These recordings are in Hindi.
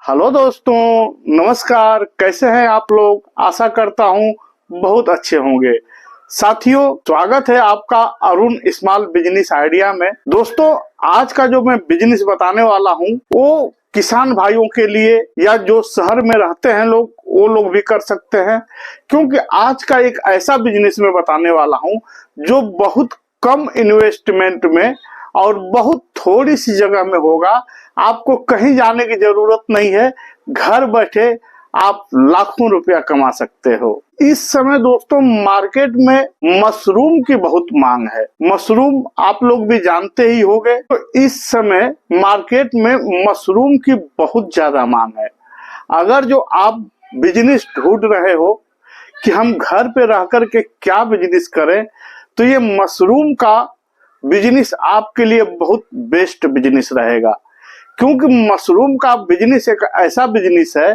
हेलो दोस्तों, नमस्कार। कैसे हैं आप लोग? आशा करता हूं बहुत अच्छे होंगे। साथियों, स्वागत है आपका अरुण स्मॉल बिजनेस आइडिया में। दोस्तों, आज का जो मैं बिजनेस बताने वाला हूं वो किसान भाइयों के लिए या जो शहर में रहते हैं लोग, वो लोग भी कर सकते हैं। क्योंकि आज का एक ऐसा बिजनेस मैं बताने वाला हूं जो बहुत कम इन्वेस्टमेंट में और बहुत थोड़ी सी जगह में होगा। आपको कहीं जाने की जरूरत नहीं है, घर बैठे आप लाखों रुपया कमा सकते हो। इस समय दोस्तों मार्केट में मशरूम की बहुत मांग है। मशरूम आप लोग भी जानते ही होंगे। तो इस समय मार्केट में मशरूम की बहुत ज्यादा मांग है। अगर जो आप बिजनेस ढूंढ रहे हो कि हम घर पे रह कर के क्या बिजनेस करें, तो ये मशरूम का बिजनेस आपके लिए बहुत बेस्ट बिजनेस रहेगा। क्योंकि मशरूम का बिजनेस एक ऐसा बिजनेस है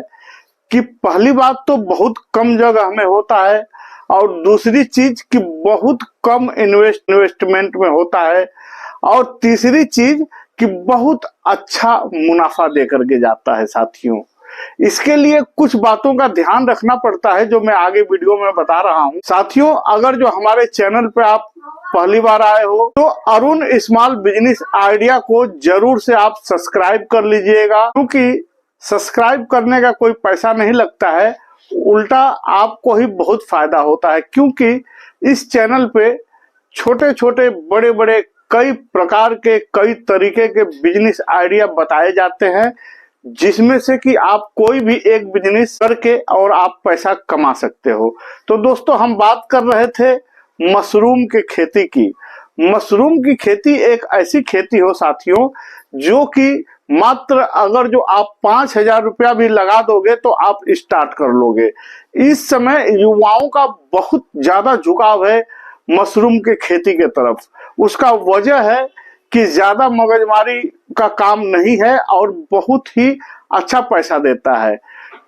कि पहली बात तो बहुत कम जगह में होता है, और दूसरी चीज कि बहुत कम इन्वेस्टमेंट में होता है, और तीसरी चीज कि बहुत अच्छा मुनाफा दे करके जाता है। साथियों, इसके लिए कुछ बातों का ध्यान रखना पड़ता है जो मैं आगे वीडियो में बता रहा हूं। साथियों, अगर जो हमारे चैनल पे आप पहली बार आए हो तो अरुण स्मॉल बिजनेस आइडिया को जरूर से आप सब्सक्राइब कर लीजिएगा। क्योंकि सब्सक्राइब करने का कोई पैसा नहीं लगता है, उल्टा आपको ही बहुत फायदा होता है। क्योंकि इस चैनल पे छोटे छोटे बड़े बड़े कई प्रकार के कई तरीके के बिजनेस आइडिया बताए जाते हैं, जिसमें से कि आप कोई भी एक बिजनेस करके और आप पैसा कमा सकते हो। तो दोस्तों, हम बात कर रहे थे मशरूम की खेती की। मशरूम की खेती एक ऐसी खेती हो साथियों, जो कि मात्र अगर जो आप 5,000 रुपया भी लगा दोगे तो आप स्टार्ट कर लोगे। इस समय युवाओं का बहुत ज्यादा झुकाव है मशरूम के खेती के तरफ। उसका वजह है कि ज्यादा मगजमारी का काम नहीं है और बहुत ही अच्छा पैसा देता है।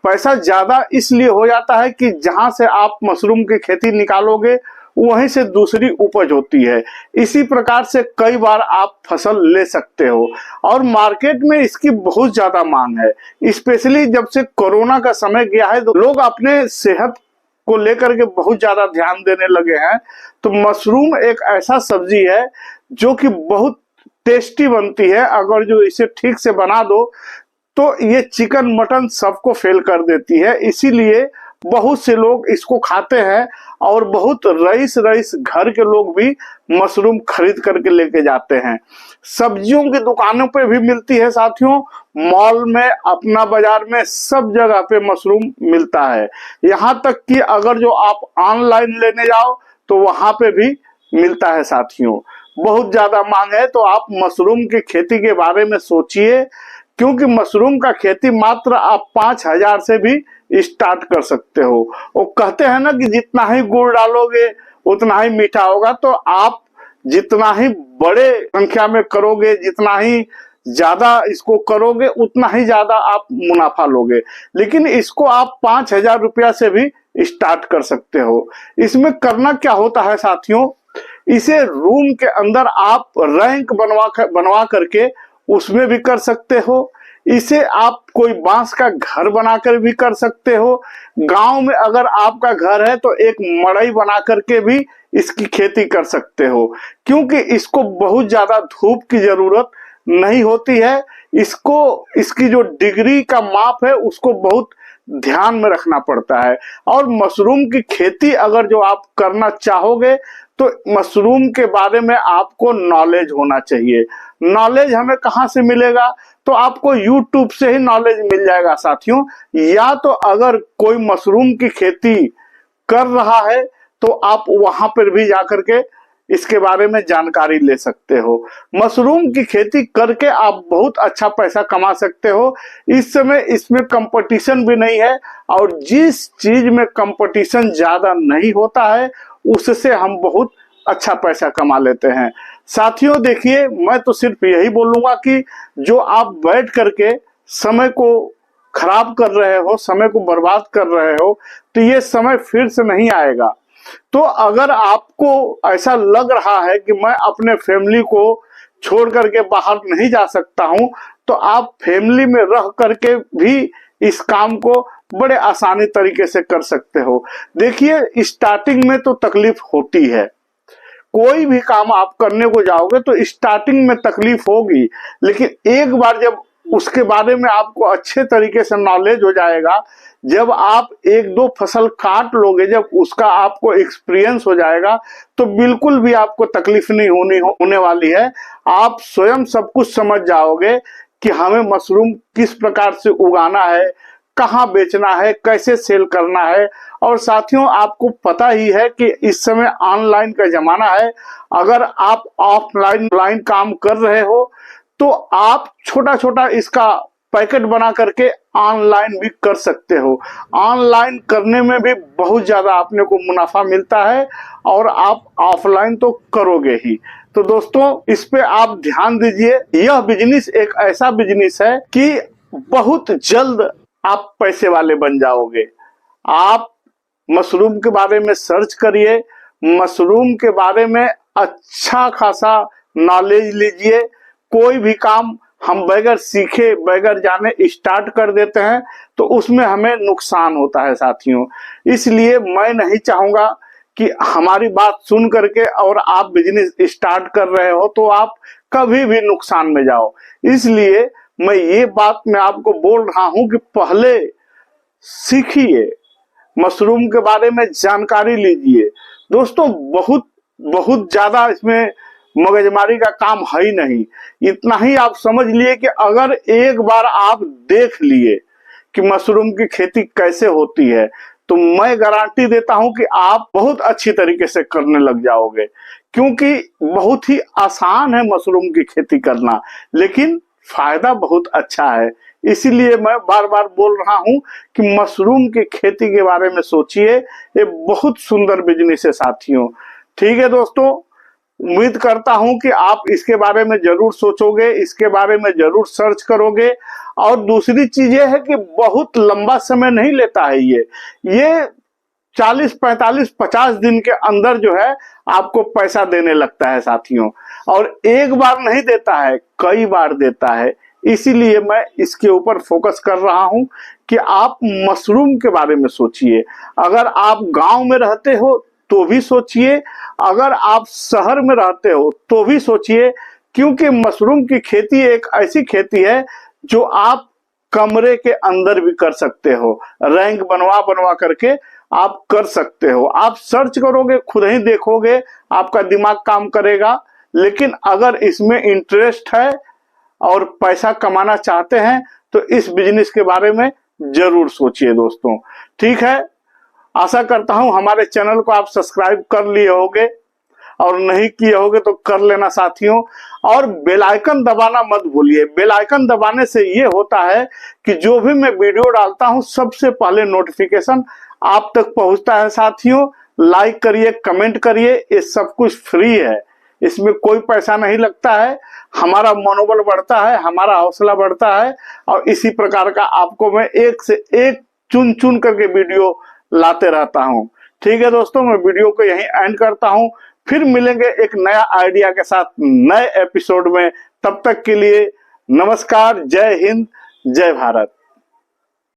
पैसा ज्यादा इसलिए हो जाता है कि जहां से आप मशरूम की खेती निकालोगे वहीं से दूसरी उपज होती है। इसी प्रकार से कई बार आप फसल ले सकते हो, और मार्केट में इसकी बहुत ज्यादा मांग है। स्पेशली जब से कोरोना का समय गया है तो लोग अपने सेहत को लेकर के बहुत ज्यादा ध्यान देने लगे हैं। तो मशरूम एक ऐसा सब्जी है जो कि बहुत टेस्टी बनती है। अगर जो इसे ठीक से बना दो तो ये चिकन मटन सबको फेल कर देती है। इसीलिए बहुत से लोग इसको खाते हैं, और बहुत रईस रईस घर के लोग भी मशरूम खरीद करके लेके जाते हैं। सब्जियों की दुकानों पे भी मिलती है साथियों, मॉल में, अपना बाजार में, सब जगह पे मशरूम मिलता है। यहाँ तक कि अगर जो आप ऑनलाइन लेने जाओ तो वहां पे भी मिलता है साथियों। बहुत ज्यादा मांग है, तो आप मशरूम की खेती के बारे में सोचिए। क्योंकि मशरूम का खेती मात्र आप 5,000 से भी स्टार्ट कर सकते हो। वो कहते हैं ना कि जितना ही गुड़ डालोगे उतना ही मीठा होगा। तो आप जितना ही बड़े संख्या में करोगे, जितना ही ज्यादा इसको करोगे, उतना ही ज्यादा आप मुनाफा लोगे। लेकिन इसको आप 5,000 रुपया से भी स्टार्ट कर सकते हो। इसमें करना क्या होता है साथियों, इसे रूम के अंदर आप रैंक बनवा करके उसमें भी कर सकते हो। इसे आप कोई बांस का घर बनाकर भी कर सकते हो। गांव में अगर आपका घर है तो एक मड़ई बना करके भी इसकी खेती कर सकते हो। क्योंकि इसको बहुत ज्यादा धूप की जरूरत नहीं होती है। इसको इसकी जो डिग्री का माप है उसको बहुत ध्यान में रखना पड़ता है। और मशरूम की खेती अगर जो आप करना चाहोगे तो मशरूम के बारे में आपको नॉलेज होना चाहिए। नॉलेज हमें कहाँ से मिलेगा? तो आपको YouTube से ही नॉलेज मिल जाएगा साथियों। या तो अगर कोई मशरूम की खेती कर रहा है तो आप वहां पर भी जाकर के इसके बारे में जानकारी ले सकते हो। मशरूम की खेती करके आप बहुत अच्छा पैसा कमा सकते हो। इस समय इसमें कंपटीशन भी नहीं है, और जिस चीज में कंपटीशन ज्यादा नहीं होता है उससे हम बहुत अच्छा पैसा कमा लेते हैं। साथियों देखिए, मैं तो सिर्फ यही बोलूंगा कि जो आप बैठ करके समय को खराब कर रहे हो, समय को बर्बाद कर रहे हो, तो ये समय फिर से नहीं आएगा। तो अगर आपको ऐसा लग रहा है कि मैं अपने फैमिली को छोड़ करके बाहर नहीं जा सकता हूं, तो आप फैमिली में रह करके भी इस काम को बड़े आसानी तरीके से कर सकते हो। देखिए, स्टार्टिंग में तो तकलीफ होती है, कोई भी काम आप करने को जाओगे तो स्टार्टिंग में तकलीफ होगी, लेकिन एक बार जब उसके बारे में आपको अच्छे तरीके से नॉलेज हो जाएगा, जब आप एक दो फसल काट लोगे, जब उसका आपको एक्सपीरियंस हो जाएगा, तो बिल्कुल भी आपको तकलीफ नहीं होने वाली है। आप स्वयं सब कुछ समझ जाओगे कि हमें मशरूम किस प्रकार से उगाना है, कहाँ बेचना है, कैसे सेल करना है। और साथियों, आपको पता ही है कि इस समय ऑनलाइन का जमाना है। अगर आप ऑफलाइन काम कर रहे हो तो आप छोटा छोटा इसका पैकेट बना करके ऑनलाइन भी कर सकते हो। ऑनलाइन करने में भी बहुत ज्यादा अपने को मुनाफा मिलता है और आप ऑफलाइन तो करोगे ही। तो दोस्तों, इस पे आप ध्यान दीजिए। यह बिजनेस एक ऐसा बिजनेस है कि बहुत जल्द आप पैसे वाले बन जाओगे। आप मशरूम के बारे में सर्च करिए, मशरूम के बारे में अच्छा खासा नॉलेज लीजिए। कोई भी काम हम बगैर सीखे बगैर जाने स्टार्ट कर देते हैं तो उसमें हमें नुकसान होता है साथियों। इसलिए मैं नहीं चाहूंगा कि हमारी बात सुन करके और आप बिजनेस स्टार्ट कर रहे हो तो आप कभी भी नुकसान में जाओ। इसलिए मैं ये बात मैं आपको बोल रहा हूं कि पहले सीखिए, मशरूम के बारे में जानकारी लीजिए। दोस्तों, बहुत ज्यादा इसमें मगजमारी का काम है ही नहीं। इतना ही आप समझ लिए कि अगर एक बार आप देख लिए कि मशरूम की खेती कैसे होती है, तो मैं गारंटी देता हूं कि आप बहुत अच्छी तरीके से करने लग जाओगे। क्योंकि बहुत ही आसान है मशरूम की खेती करना, लेकिन फायदा बहुत अच्छा है। इसीलिए मैं बार बार बोल रहा हूं कि मशरूम की खेती के बारे में सोचिए। ये बहुत सुंदर बिजनेस है साथियों। ठीक है दोस्तों, उम्मीद करता हूं कि आप इसके बारे में जरूर सोचोगे, इसके बारे में जरूर सर्च करोगे। और दूसरी चीज ये है कि बहुत लंबा समय नहीं लेता है ये 40, 45, 50 दिन के अंदर जो है आपको पैसा देने लगता है साथियों। और एक बार नहीं देता है, कई बार देता है। इसीलिए मैं इसके ऊपर फोकस कर रहा हूं कि आप मशरूम के बारे में सोचिए। अगर आप गांव में रहते हो तो भी सोचिए, अगर आप शहर में रहते हो तो भी सोचिए। क्योंकि मशरूम की खेती एक ऐसी खेती है जो आप कमरे के अंदर भी कर सकते हो, रैंक बनवा करके आप कर सकते हो। आप सर्च करोगे, खुद ही देखोगे, आपका दिमाग काम करेगा। लेकिन अगर इसमें इंटरेस्ट है और पैसा कमाना चाहते हैं तो इस बिजनेस के बारे में जरूर सोचिए दोस्तों। ठीक है, आशा करता हूं हमारे चैनल को आप सब्सक्राइब कर लिए होंगे, और नहीं किए होंगे तो कर लेना साथियों। और बेल आइकन दबाना मत भूलिए। बेल आइकन दबाने से ये होता है कि जो भी मैं वीडियो डालता हूं सबसे पहले नोटिफिकेशन आप तक पहुंचता है साथियों। लाइक करिए, कमेंट करिए, ये सब कुछ फ्री है, इसमें कोई पैसा नहीं लगता है। हमारा मनोबल बढ़ता है, हमारा हौसला बढ़ता है, और इसी प्रकार का आपको मैं एक से एक चुन चुन करके वीडियो लाते रहता हूं। ठीक है दोस्तों, मैं वीडियो को यहीं एंड करता हूं। फिर मिलेंगे एक नया आइडिया के साथ नए एपिसोड में। तब तक के लिए नमस्कार, जय हिंद, जय भारत।